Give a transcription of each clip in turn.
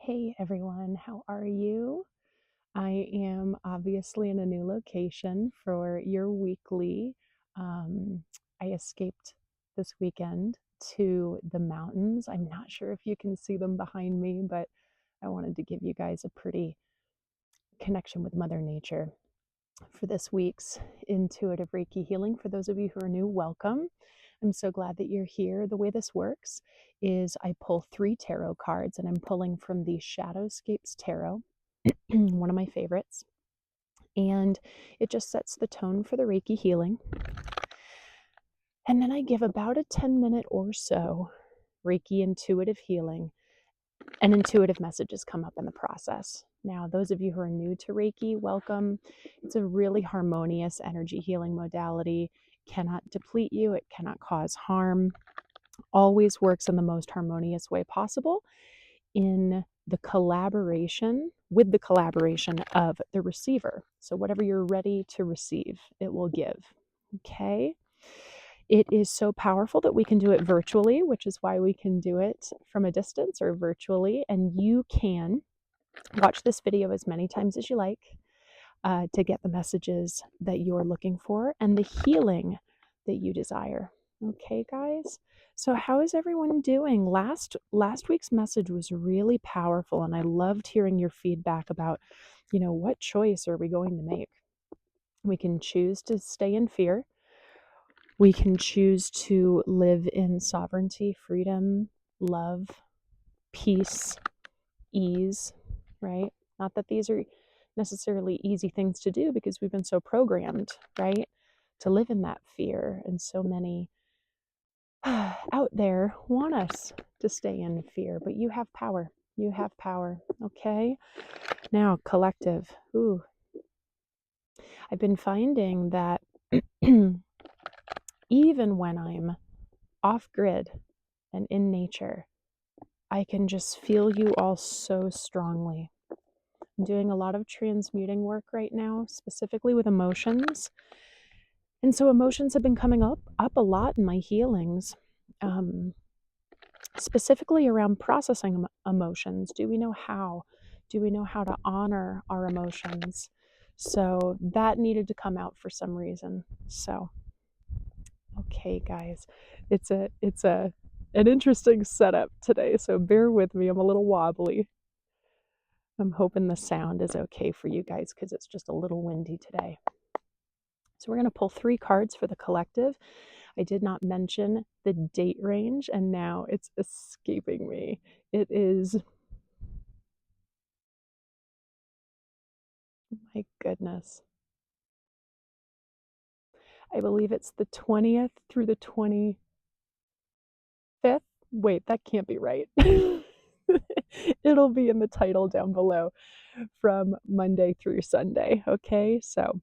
Hey everyone, how are you? I am obviously in a new location for your weekly. Um, I escaped this weekend to the mountains. I'm not sure if you can see them behind me, but I wanted to give you guys a pretty connection with Mother Nature for this week's intuitive Reiki healing. For those of you who are new, welcome. I'm so glad that you're here. The way this works is I pull 3 tarot cards, and I'm pulling from the Shadowscapes Tarot, one of my favorites. And it just sets the tone for the Reiki healing. And then I give about a 10-minute or so Reiki intuitive healing, and intuitive messages come up in the process. Now, those of you who are new to Reiki, welcome. It's a really harmonious energy healing modality. Cannot deplete you, it cannot cause harm. Always works in the most harmonious way possible in the collaboration of the receiver. So whatever you're ready to receive, it will give. Okay? It is so powerful that we can do it virtually, which is why we can do it from a distance or virtually. And you can watch this video as many times as you like to get the messages that you're looking for and the healing that you desire. Okay, guys? So how is everyone doing? Last week's message was really powerful, and I loved hearing your feedback about, what choice are we going to make? We can choose to stay in fear. We can choose to live in sovereignty, freedom, love, peace, ease, right? Not that these are necessarily easy things to do because we've been so programmed, right, to live in that fear. And so many out there want us to stay in fear, but you have power. You have power. Okay. Now, collective. Ooh, I've been finding that even when I'm off grid and in nature, I can just feel you all so strongly. I'm doing a lot of transmuting work right now, specifically with emotions. And so emotions have been coming up a lot in my healings, specifically around processing emotions. Do we know how? Do we know how to honor our emotions? So that needed to come out for some reason. So, okay, guys, it's an interesting setup today. So bear with me. I'm a little wobbly. I'm hoping the sound is okay for you guys because it's just a little windy today. So we're going to pull 3 cards for the collective. I did not mention the date range, and now it's escaping me. It is, my goodness, I believe it's the 20th through the 25th. Wait, that can't be right. It'll be in the title down below, from Monday through Sunday. Okay, so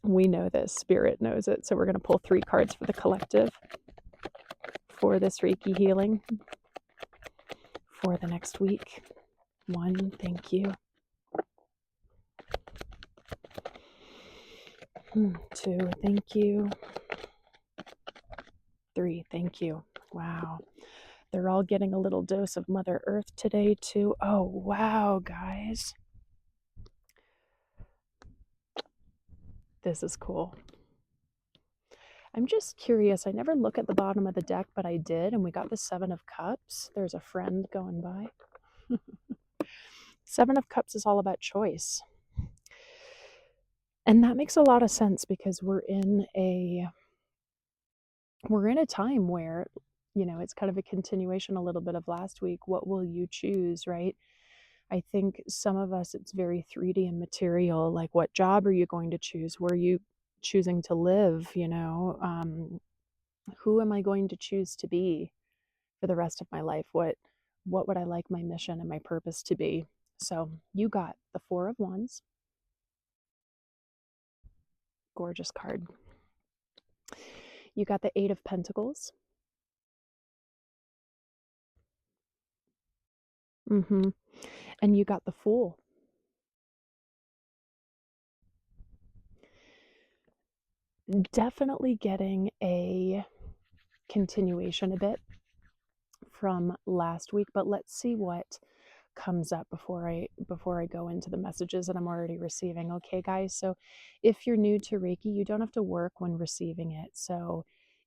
we know this, Spirit knows it. So we're going to pull 3 cards for the collective for this Reiki healing for the next week. 1, thank you. 2, thank you. 3, thank you. Wow. They're all getting a little dose of Mother Earth today, too. Oh, wow, guys. This is cool. I'm just curious. I never look at the bottom of the deck, but I did, and we got the 7 of Cups. There's a friend going by. 7 of Cups is all about choice. And that makes a lot of sense because we're in a time where, it's kind of a continuation a little bit of last week. What will you choose, right? I think some of us, it's very 3D and material. Like, what job are you going to choose? Where are you choosing to live? Who am I going to choose to be for the rest of my life? What would I like my mission and my purpose to be? So you got the 4 of Wands. Gorgeous card. You got the 8 of Pentacles. And you got the Fool. Definitely getting a continuation a bit from last week, but let's see what comes up before I go into the messages that I'm already receiving. Okay, guys, so if you're new to Reiki, you don't have to work when receiving it. So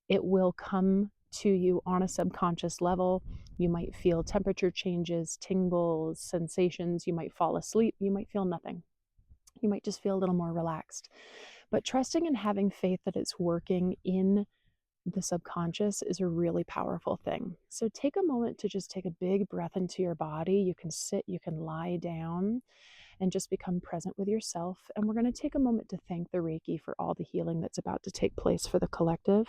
it will come to you on a subconscious level. You might feel temperature changes, tingles, sensations. You might fall asleep. You might feel nothing. You might just feel a little more relaxed. But trusting and having faith that it's working in the subconscious is a really powerful thing. So take a moment to just take a big breath into your body. You can sit, you can lie down, and just become present with yourself. And we're going to take a moment to thank the Reiki for all the healing that's about to take place for the collective.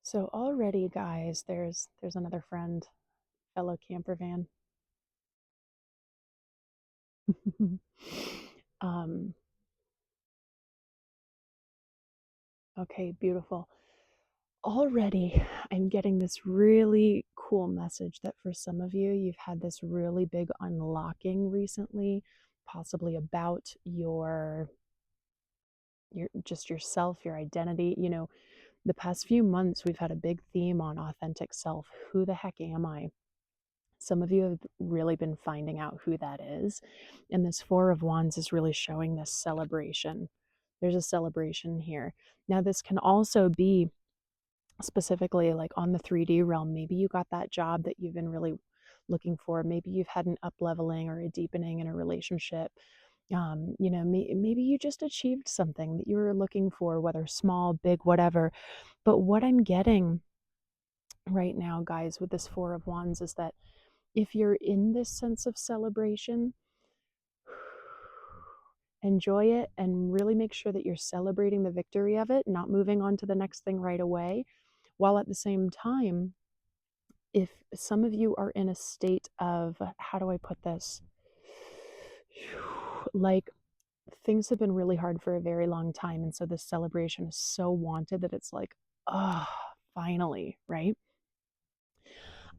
So already, guys, there's another friend, fellow camper van. um, okay, beautiful. Already, I'm getting this really cool message that for some of you, you've had this really big unlocking recently, possibly about your just yourself, your identity. You know, the past few months, we've had a big theme on authentic self. Who the heck am I? Some of you have really been finding out who that is. And this Four of Wands is really showing this celebration. There's a celebration here. Now, this can also be specifically like on the 3D realm. Maybe you got that job that you've been really looking for. Maybe you've had an up leveling or a deepening in a relationship. You know, maybe you just achieved something that you were looking for, whether small, big, whatever. But what I'm getting right now, guys, with this Four of Wands is that if you're in this sense of celebration, enjoy it and really make sure that you're celebrating the victory of it, not moving on to the next thing right away, while at the same time, if some of you are in a state of, how do I put this? Like things have been really hard for a very long time. And so this celebration is so wanted that it's like, oh, finally, right?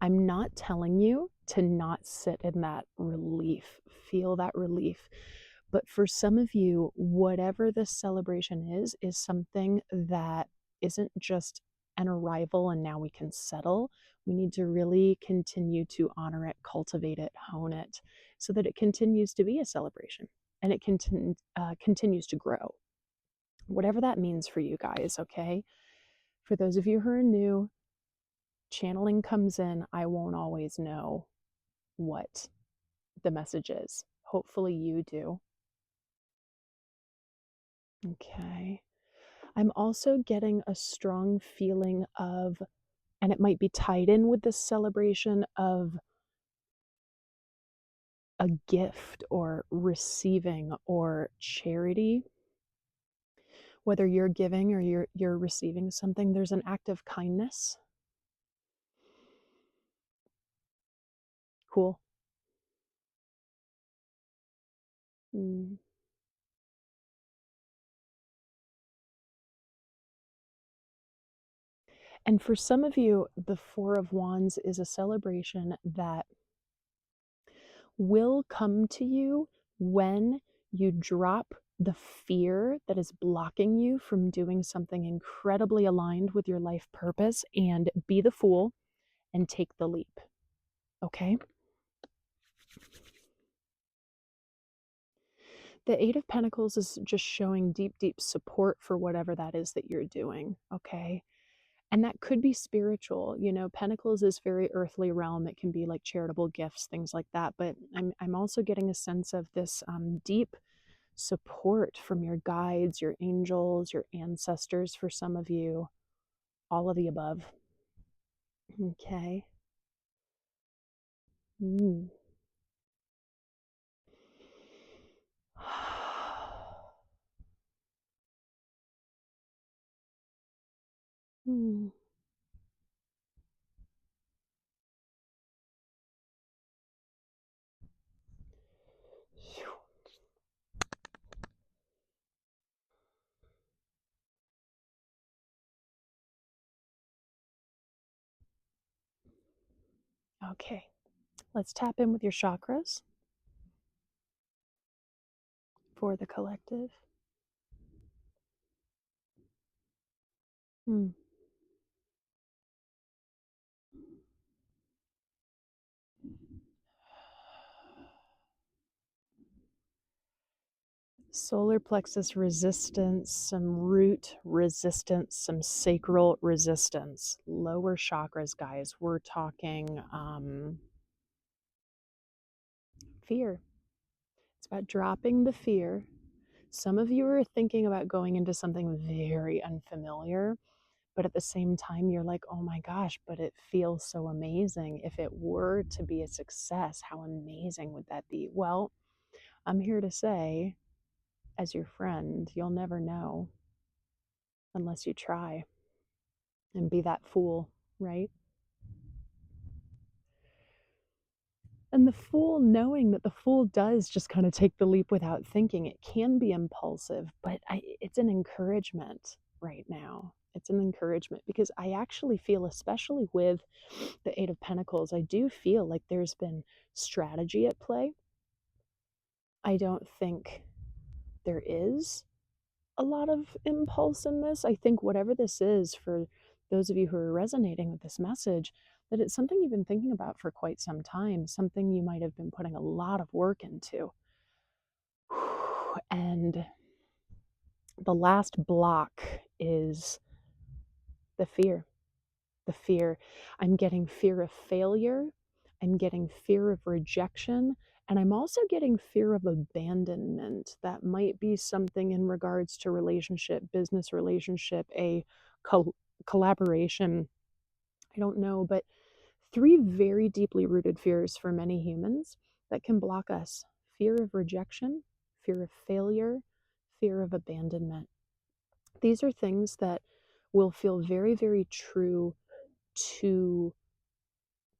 I'm not telling you to not sit in that relief, feel that relief. But for some of you, whatever this celebration is something that isn't just an arrival and now we can settle. We need to really continue to honor it, cultivate it, hone it, so that it continues to be a celebration and it continues to grow. Whatever that means for you guys, okay? For those of you who are new, channeling comes in. I won't always know what the message is. Hopefully you do. Okay. I'm also getting a strong feeling of, and it might be tied in with this celebration of a gift or receiving or charity. Whether you're giving or you're receiving something, there's an act of kindness. Cool. Mm. And for some of you, the Four of Wands is a celebration that will come to you when you drop the fear that is blocking you from doing something incredibly aligned with your life purpose and be the fool and take the leap. Okay? The Eight of Pentacles is just showing deep, deep support for whatever that is that you're doing. Okay? And that could be spiritual. You know, Pentacles is very earthly realm. It can be like charitable gifts, things like that. But I'm also getting a sense of this deep support from your guides, your angels, your ancestors for some of you, all of the above. Okay. Mm. Hmm. Okay, let's tap in with your chakras for the collective. Hmm. Solar plexus resistance, some root resistance, some sacral resistance. Lower chakras, guys. We're talking fear. It's about dropping the fear. Some of you are thinking about going into something very unfamiliar, but at the same time, you're like, oh my gosh, but it feels so amazing. If it were to be a success, how amazing would that be? Well, I'm here to say, as your friend, you'll never know unless you try and be that fool, right? And the fool, knowing that the fool does just kind of take the leap without thinking, it can be impulsive, but it's an encouragement right now. It's an encouragement because I actually feel, especially with the Eight of Pentacles, I do feel like there's been strategy at play. I don't think there is a lot of impulse in this. I think whatever this is, for those of you who are resonating with this message, that it's something you've been thinking about for quite some time, something you might have been putting a lot of work into. And the last block is the fear. The fear. I'm getting fear of failure. I'm getting fear of rejection. And I'm also getting fear of abandonment. That might be something in regards to relationship, business relationship, a collaboration. I don't know, but three very deeply rooted fears for many humans that can block us: fear of rejection, fear of failure, fear of abandonment. These are things that will feel very, very true to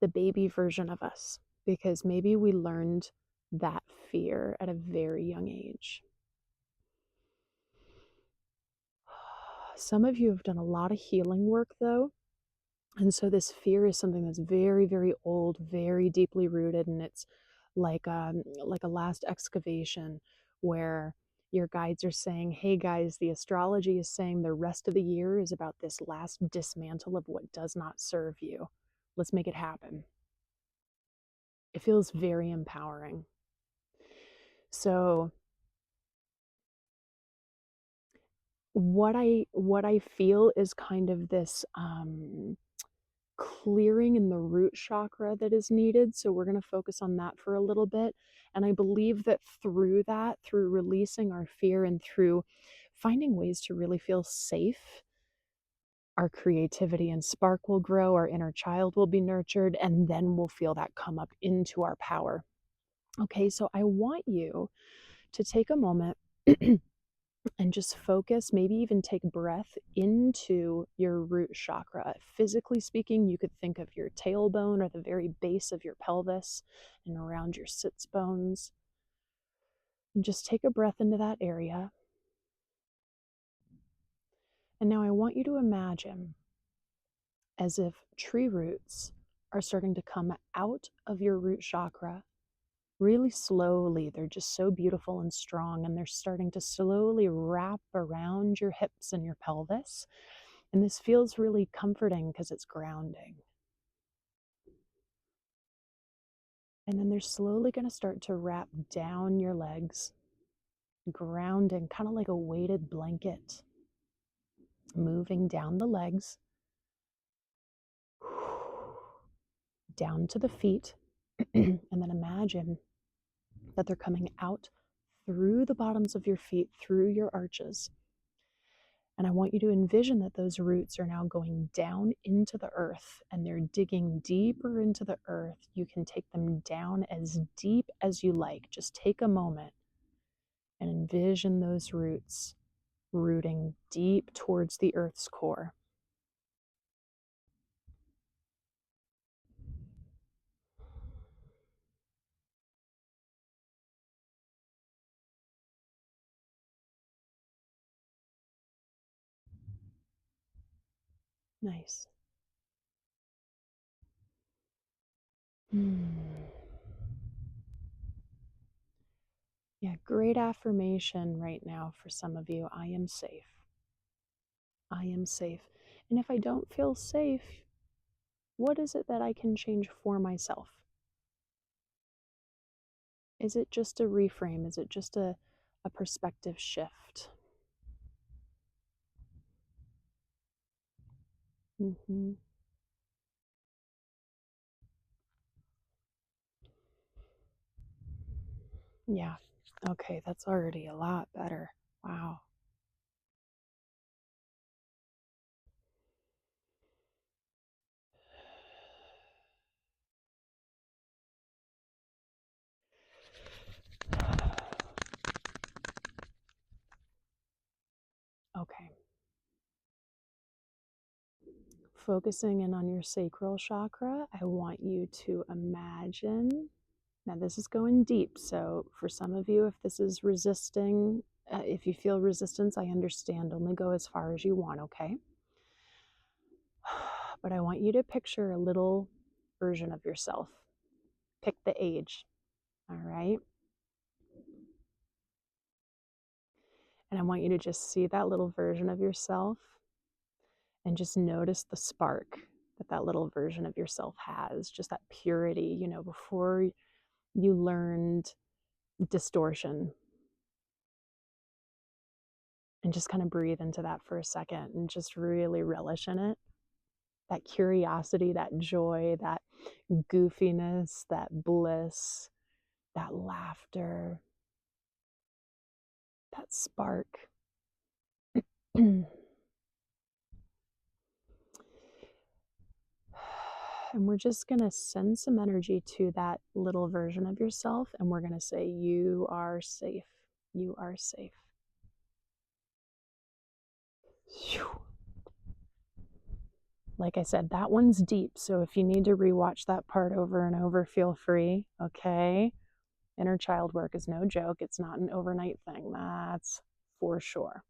the baby version of us because maybe we learned that fear at a very young age. Some of you have done a lot of healing work though. And so this fear is something that's very, very old, very deeply rooted, and it's like a last excavation where your guides are saying, hey guys, the astrology is saying the rest of the year is about this last dismantle of what does not serve you. Let's make it happen. It feels very empowering. So what I feel is kind of this clearing in the root chakra that is needed. So we're going to focus on that for a little bit. And I believe that through that, through releasing our fear and through finding ways to really feel safe, our creativity and spark will grow, our inner child will be nurtured, and then we'll feel that come up into our power. Okay, so I want you to take a moment and just focus, maybe even take breath into your root chakra. Physically speaking, you could think of your tailbone or the very base of your pelvis and around your sits bones. And just take a breath into that area. And now I want you to imagine as if tree roots are starting to come out of your root chakra really slowly. They're just so beautiful and strong, and they're starting to slowly wrap around your hips and your pelvis. And this feels really comforting because it's grounding. And then they're slowly going to start to wrap down your legs, grounding, kind of like a weighted blanket, moving down the legs, down to the feet. And then imagine that they're coming out through the bottoms of your feet, through your arches. And I want you to envision that those roots are now going down into the earth and they're digging deeper into the earth. You can take them down as deep as you like. Just take a moment and envision those roots rooting deep towards the earth's core. Nice. Hmm. Yeah, great affirmation right now for some of you. I am safe. I am safe. And if I don't feel safe, what is it that I can change for myself? Is it just a reframe? Is it just a perspective shift? Mm-hmm. Yeah. Okay, that's already a lot better. Wow. Okay. Focusing in on your sacral chakra, I want you to imagine. Now, this is going deep. So, for some of you, if this is resisting, if you feel resistance, I understand. Only go as far as you want, okay? But I want you to picture a little version of yourself. Pick the age, all right? And I want you to just see that little version of yourself and just notice the spark that that little version of yourself has, just that purity, before you learned distortion. And just kind of breathe into that for a second and just really relish in it. That curiosity, that joy, that goofiness, that bliss, that laughter, that spark. And we're just going to send some energy to that little version of yourself. And we're going to say, you are safe. You are safe. Like I said, that one's deep. So if you need to rewatch that part over and over, feel free. Okay. Inner child work is no joke. It's not an overnight thing. That's for sure.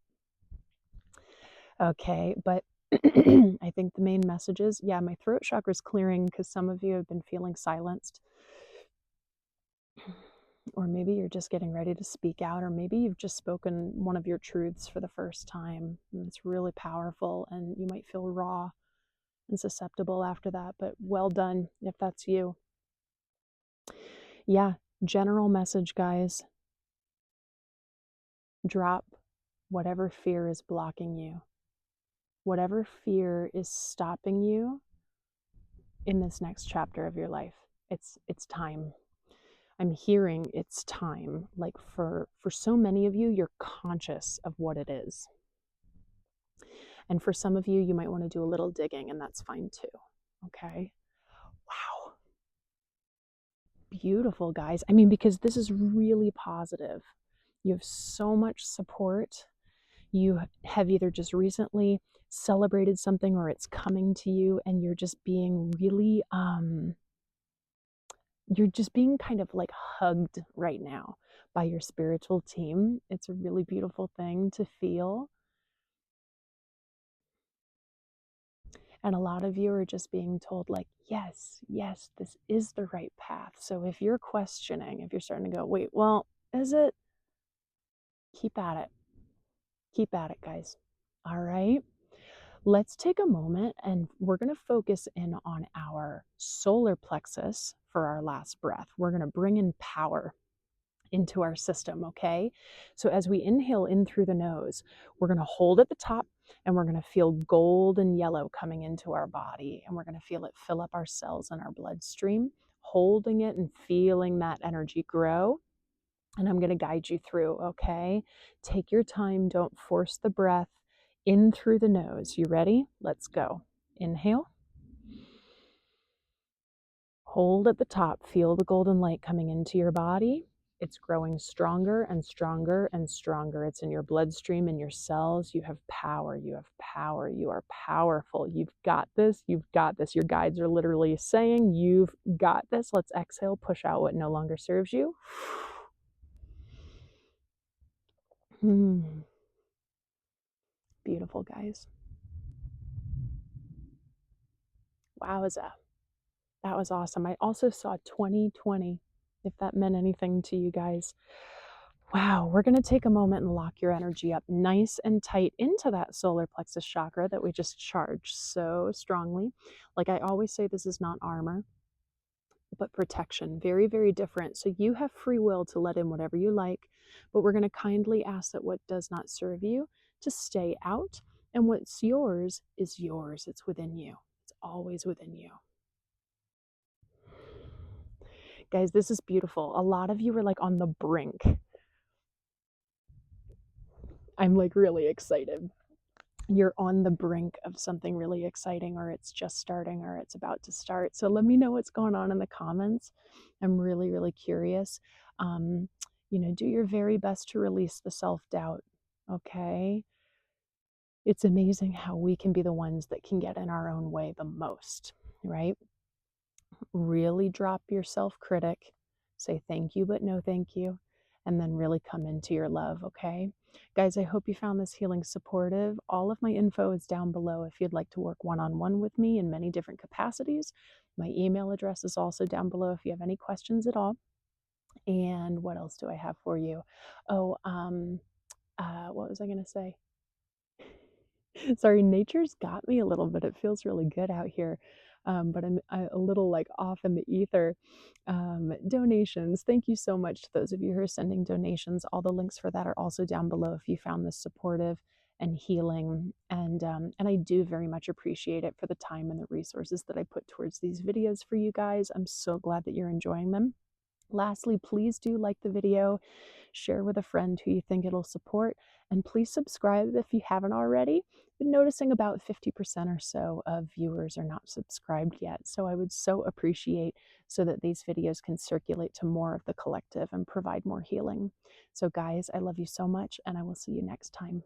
Okay. But I think the main message is, yeah, my throat chakra is clearing because some of you have been feeling silenced. Or maybe you're just getting ready to speak out, or maybe you've just spoken one of your truths for the first time. And it's really powerful, and you might feel raw and susceptible after that, but well done if that's you. Yeah, general message, guys. Drop whatever fear is blocking you, whatever fear is stopping you in this next chapter of your life. It's time. I'm hearing it's time. Like for so many of you, you're conscious of what it is. And for some of you, you might want to do a little digging, and that's fine too. Okay. Wow. Beautiful, guys. I mean, because this is really positive. You have so much support. You have either just recently celebrated something or it's coming to you, and you're just being really, you're just being kind of like hugged right now by your spiritual team. It's a really beautiful thing to feel. And a lot of you are just being told, like, yes, yes, this is the right path. So if you're questioning, if you're starting to go, wait, well, is it? Keep at it. Keep at it, guys. All right. Let's take a moment and we're going to focus in on our solar plexus for our last breath. We're going to bring in power into our system, okay? So as we inhale in through the nose, we're going to hold at the top and we're going to feel gold and yellow coming into our body, and we're going to feel it fill up our cells and our bloodstream, holding it and feeling that energy grow. And I'm going to guide you through, okay? Take your time, don't force the breath in through the nose. You ready? Let's go. Inhale. Hold at the top. Feel the golden light coming into your body. It's growing stronger and stronger and stronger. It's in your bloodstream, in your cells. You have power. You have power. You are powerful. You've got this. You've got this. Your guides are literally saying, you've got this. Let's exhale, push out what no longer serves you. Beautiful, guys. Wowza. That was awesome. I also saw 2020, if that meant anything to you guys. Wow, we're going to take a moment and lock your energy up nice and tight into that solar plexus chakra that we just charged so strongly. Like I always say, this is not armor, but protection. Very, very different. So you have free will to let in whatever you like, but we're going to kindly ask that what does not serve you to stay out, and what's yours is yours. It's within you. It's always within you. Guys, this is beautiful. A lot of you were like on the brink. I'm like really excited. You're on the brink of something really exciting, or it's just starting, or it's about to start. So let me know what's going on in the comments. I'm really, really curious. Do your very best to release the self-doubt, okay? It's amazing how we can be the ones that can get in our own way the most, right? Really drop your self-critic, say thank you, but no thank you, and then really come into your love, okay? Guys, I hope you found this healing supportive. All of my info is down below if you'd like to work one-on-one with me in many different capacities. My email address is also down below if you have any questions at all. And what else do I have for you? Oh, what was I going to say? Sorry, nature's got me a little bit. It feels really good out here, but I'm a little like off in the ether. Donations. Thank you so much to those of you who are sending donations. All the links for that are also down below if you found this supportive and healing. And I do very much appreciate it for the time and the resources that I put towards these videos for you guys. I'm so glad that you're enjoying them. Lastly, please do like the video, share with a friend who you think it'll support, and please subscribe if you haven't already. Been noticing about 50% or so of viewers are not subscribed yet, so I would so appreciate so that these videos can circulate to more of the collective and provide more healing. So guys, I love you so much, and I will see you next time.